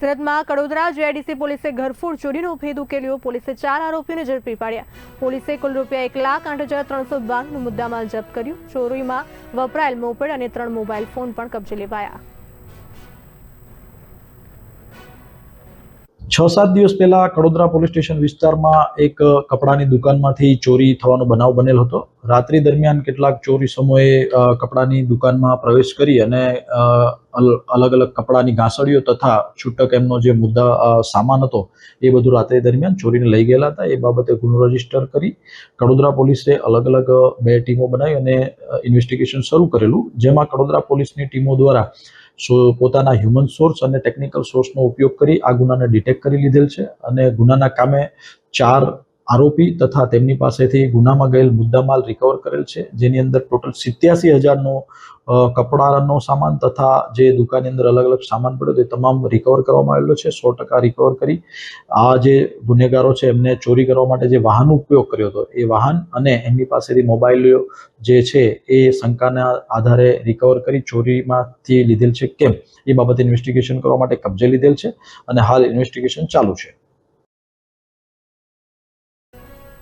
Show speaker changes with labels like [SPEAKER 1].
[SPEAKER 1] સુરતમાં કડોદરા જીઆઈડીસી પોલીસે ઘરફોડ ચોરીનો ભેદ ઉકેલ્યો। પોલીસે 4 આરોપીઓને ઝડપી પાડ્યા। પોલીસે કુલ ₹1,08,392નો મુદ્દામાલ જપ્ત કર્યો। ચોરીમાં વપરાયેલ મોપેડ અને 3 મોબાઈલ ફોન પણ કબજે લેવાયા।
[SPEAKER 2] 6-7 દિવસ પહેલા કડોદરા પોલીસ સ્ટેશન વિસ્તારમાં એક કપડાની દુકાનમાંથી ચોરી થવાનો બનાવ બનેલ હતો। રાત્રિ દરમિયાન કેટલાક ચોરી સમયે કપડાની દુકાનમાં પ્રવેશ કરી અને અલગ અલગ કપડાની ઘાસડીઓ તથા છૂટક એમનો જે સામાન હતો એ બધું રાત્રિ દરમિયાન ચોરીને લઈ ગયેલા હતા। એ બાબતે ગુનો રજીસ્ટર કરી કડોદરા પોલીસે અલગ અલગ 2 ટીમો બનાવી અને ઇન્વેસ્ટિગેશન શરૂ કરેલું, જેમાં કડોદરા પોલીસની ટીમો દ્વારા પોતાના હ્યુમન સોર્સ અને ટેકનિકલ સોર્સનો ઉપયોગ કરી આ ગુનાને ડિટેક્ટ કરી લીધેલ છે અને ગુનાના કામે 4 આરોપી તથા તેમની પાસેથી ગુનામાં ગયેલ મુદ્દામાલ રિકવર કરેલ છે, જેની અંદર ટોટલ 87,000નો કપડાનો સામાન તથા જે દુકાનની અંદર અલગ અલગ સામાન પડ્યો તે તમામ રિકવર કરવામાં આવેલો છે। 100% રિકવર કરી આ જે ગુનેગારો છે એમને ચોરી કરવા માટે જે વાહનનો ઉપયોગ કર્યો હતો એ વાહન અને એમની પાસેથી મોબાઈલ જે છે એ શંકાના આધારે રિકવર કરી ચોરીમાંથી લીધેલ છે કેમ એ બાબતે ઇન્વેસ્ટિગેશન કરવા માટે કબજે લીધેલ છે અને હાલ ઇન્વેસ્ટિગેશન ચાલુ છે।